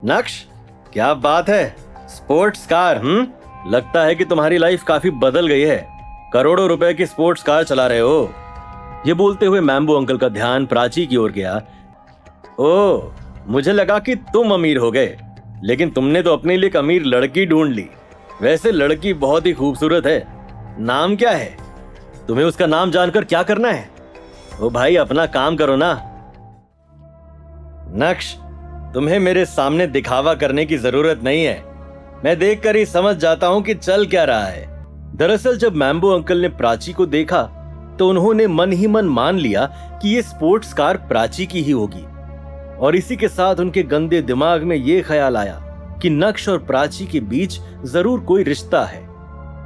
नक्श, क्या बात है, स्पोर्ट्स कार। लगता है कि तुम्हारी लाइफ काफी बदल गई है। करोड़ों रुपए की स्पोर्ट्स कार चला रहे हो। ये बोलते हुए मैम्बो अंकल का ध्यान प्राची की ओर गया। ओह, मुझे लगा कि तुम अमीर हो गए, लेकिन तुमने तो अपने लिए एक अमीर लड़की ढूंढ ली। वैसे लड़की बहुत ही खूबसूरत है। नाम क्या है? तुम्हें उसका नाम जानकर क्या करना है? ओ भाई, अपना काम करो ना। नक्श, तुम्हें मेरे सामने दिखावा करने की जरूरत नहीं है। मैं देखकर ही समझ जाता हूं कि चल क्या रहा है। दरअसल जब मैम्बो अंकल ने प्राची को देखा तो उन्होंने मन ही मन मान लिया कि ये स्पोर्ट्स कार प्राची की ही होगी, और इसी के साथ उनके गंदे दिमाग में ये ख्याल आया कि नक्श और प्राची के बीच जरूर कोई रिश्ता है।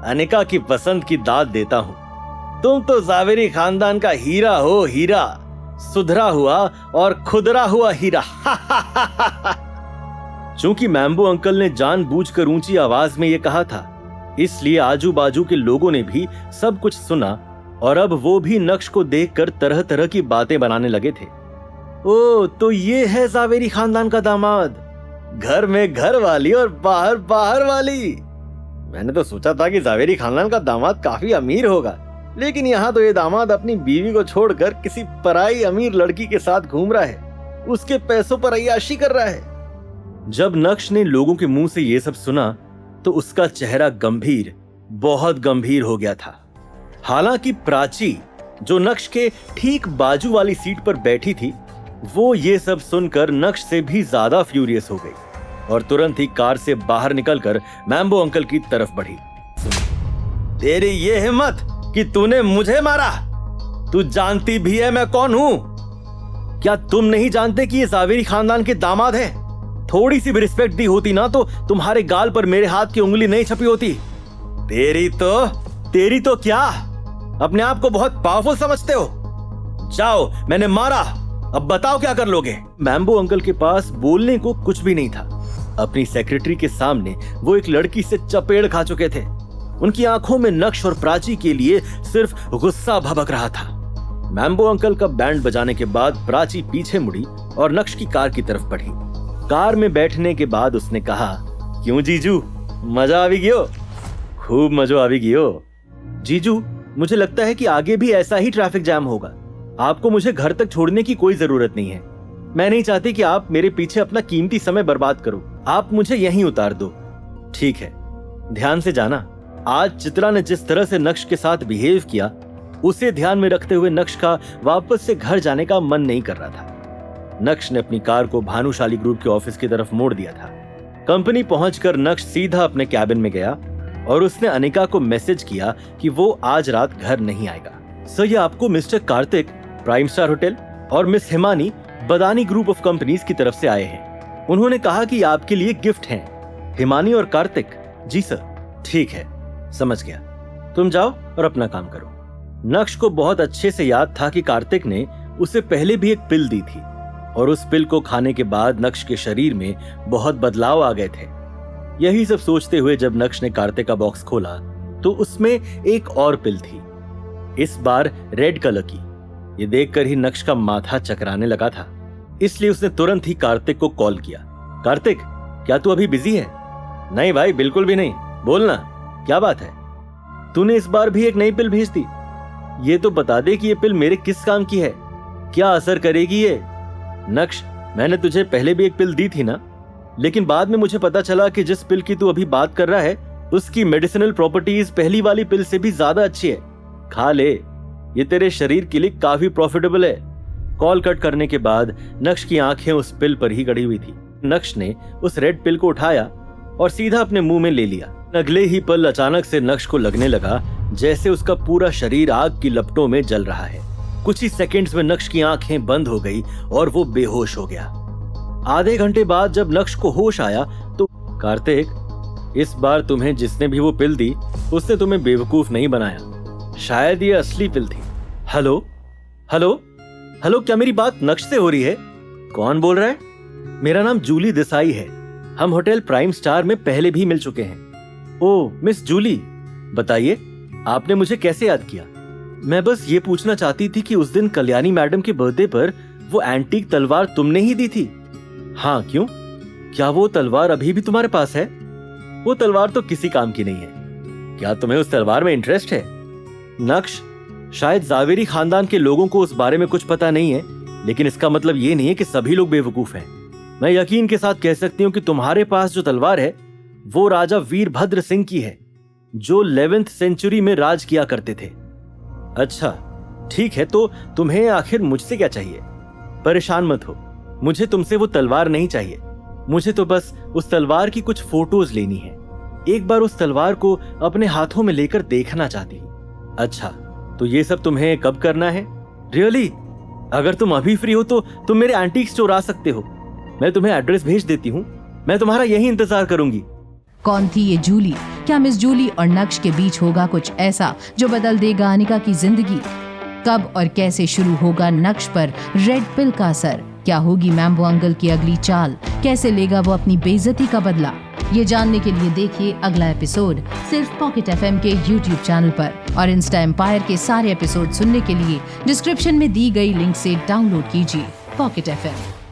अनिका की पसंद की दाद देता हूं। तुम तो जावेरी खानदान का हीरा हो, हीरा, सुधरा हुआ और खुदरा हुआ हीरा। चूंकि मैम्बो अंकल ने जानबूझकर ऊंची आवाज में यह कहा था, इसलिए आजू बाजू के लोगों ने भी सब कुछ सुना, और अब वो भी नक्श को देखकर तरह तरह की बातें बनाने लगे थे। ओ, तो ये है जावेरी खानदान का दामाद, घर में घर वाली और बाहर बाहर वाली। मैंने तो सोचा था कि जावेरी खानदान का दामाद काफी अमीर होगा, लेकिन यहाँ तो ये दामाद अपनी बीवी को छोड़कर किसी पराई अमीर लड़की के साथ घूम रहा है, उसके पैसों पर अय्याशी कर रहा है। जब नक्श ने लोगों के मुंह से ये सब सुना तो उसका चेहरा गंभीर, बहुत गंभीर हो गया था। हालांकि प्राची, जो नक्श के ठीक बाजू वाली सीट पर बैठी थी, वो ये सब सुनकर नक्श से भी ज्यादा फ्यूरियस हो गई और तुरंत ही कार से बाहर निकलकर मैम्बो अंकल की तरफ बढ़ी। तेरी ये हिम्मत कि तूने मुझे मारा? तू जानती भी है मैं कौन हूं? क्या तुम नहीं जानते कि ये जावेरी खानदान के दामाद है? थोड़ी सी भी रिस्पेक्ट दी होती ना तो तुम्हारे गाल पर मेरे हाथ की उंगली नहीं छपी होती। तेरी तो क्या अपने आप को बहुत पावरफुल समझते हो? जाओ, मैंने मारा, अब बताओ क्या कर लोगे? मैम्बो अंकल के पास बोलने को कुछ भी नहीं था। अपनी सेक्रेटरी के सामने वो एक लड़की से चपेड़ खा चुके थे। उनकी आंखों में नक्श और प्राची के लिए सिर्फ गुस्सा भभक रहा था। मैम्बो अंकल का बैंड बजाने के बाद प्राची पीछे मुड़ी और नक्श की कार की तरफ बढ़ी। कार में बैठने के बाद उसने कहा, क्यों जीजू, मजा आवी गियो? खूब मजो आवी गियो। जीजू, मुझे लगता है कि आगे भी ऐसा ही ट्रैफिक जैम होगा। आपको मुझे घर तक छोड़ने की कोई जरूरत नहीं है। मैं नहीं चाहती कि आप मेरे पीछे अपना कीमती समय बर्बाद करो। आप मुझे यहीं उतार दो। ठीक है, ध्यान से जाना। आज चित्रा ने जिस तरह से नक्श के साथ बिहेव किया, उसे ध्यान में रखते हुए नक्श का वापस से घर जाने का मन नहीं कर रहा था। नक्श ने अपनी कार को भानुशाली ग्रुप के ऑफिस की तरफ मोड़ दिया था। कंपनी पहुंचकर नक्श सीधा अपने कैबिन में गया और उसने अनिका को मैसेज किया कि वो आज रात घर नहीं आएगा। सर, ये आपको mister Kartik, prime star hotel, और miss Himani, Badani group of companies की तरफ से आए हैं। उन्होंने कहा कि आपके लिए गिफ्ट हैं। हिमानी और कार्तिक? जी सर। ठीक है, समझ गया। तुम जाओ और अपना काम करो। नक्श को बहुत अच्छे से याद था कि कार्तिक ने उसे पहले भी एक पिल दी थी, और उस पिल को खाने के बाद नक्श के शरीर में बहुत बदलाव आ गए थे। यही सब सोचते हुए जब नक्श ने कार्तिक का बॉक्स खोला तो उसमें एक और पिल थी, इस बार रेड कलर की। ये देखकर ही नक्श का माथा चकराने लगा था, इसलिए उसने तुरंत ही कार्तिक को कॉल किया। कार्तिक, क्या तू अभी बिजी है? नहीं भाई, बिल्कुल भी नहीं। बोलना, क्या बात है? तूने इस बार भी एक नई पिल भेज दी। ये तो बता दे कि ये पिल मेरे किस काम की है, क्या असर करेगी ये? नक्श, मैंने तुझे पहले भी एक पिल दी थी ना, लेकिन बाद में मुझे पता चला कि जिस पिल की तू अभी बात कर रहा है उसकी मेडिसिनल प्रॉपर्टीज पहली वाली पिल से भी ज्यादा अच्छी है। खा ले, ये तेरे शरीर के लिए काफी प्रॉफिटेबल है। कॉल कट करने के बाद नक्श की आंखें उस पिल पर ही गड़ी हुई थी। नक्श ने उस रेड पिल को उठाया और सीधा अपने मुंह में ले लिया। अगले ही पल अचानक से नक्श को लगने लगा जैसे उसका पूरा शरीर आग की लपटों में जल रहा है। कुछ ही सेकंड्स में नक्श की आंखें बंद हो गई और वो बेहोश हो गया। आधे घंटे बाद जब नक्श को होश आया तो, कार्तिक, इस बार तुम्हें जिसने भी वो पिल दी उसने तुम्हें बेवकूफ नहीं बनाया। शायद ये असली पिल थी। हेलो हेलो हेलो, क्या मेरी बात नक्श से हो रही है? कौन बोल रहा है? मेरा नाम जूली देसाई है। हम होटल प्राइम स्टार में पहले भी मिल चुके हैं। ओह, मिस जूली, बताइए, आपने मुझे कैसे याद किया? मैं बस ये पूछना चाहती थी कि उस दिन कल्याणी मैडम के बर्थडे पर वो एंटीक तलवार तुमने ही दी थी? हाँ, क्यों? क्या वो तलवार अभी भी तुम्हारे पास है? वो तलवार तो किसी काम की नहीं है। क्या तुम्हें उस तलवार में इंटरेस्ट है? नक्श, शायद जावेरी खानदान के लोगों को उस बारे में कुछ पता नहीं है, लेकिन इसका मतलब ये नहीं है कि सभी लोग बेवकूफ हैं। मैं यकीन के साथ कह सकती हूँ कि तुम्हारे पास जो तलवार है वो राजा वीरभद्र सिंह की है, जो 11th सेंचुरी में राज किया करते थे। अच्छा ठीक है, तो तुम्हें आखिर मुझसे क्या चाहिए? परेशान मत हो, मुझे तुमसे वो तलवार नहीं चाहिए। मुझे तो बस उस तलवार की कुछ फोटोज लेनी है। एक बार उस तलवार को अपने हाथों में लेकर देखना चाहती हूँ। अच्छा, तो ये सब तुम्हें कब करना है? रियली? अगर तुम अभी फ्री हो तो तुम मेरे एंटीक स्टोर आ सकते हो। मैं तुम्हें एड्रेस भेज देती हूँ। मैं तुम्हारा यही इंतजार करूंगी। कौन थी ये जूली? क्या मिस जूली और नक्श के बीच होगा कुछ ऐसा जो बदल देगा अनिका की जिंदगी? कब और कैसे शुरू होगा नक्श पर रेड पिल का असर? क्या होगी मैम्बो अंकल की अगली चाल? कैसे लेगा वो अपनी बेइज्जती का बदला? ये जानने के लिए देखिए अगला एपिसोड सिर्फ पॉकेट FM के YouTube चैनल पर, और इंस्टा एम्पायर के सारे एपिसोड सुनने के लिए डिस्क्रिप्शन में दी गई लिंक से डाउनलोड कीजिए पॉकेट FM।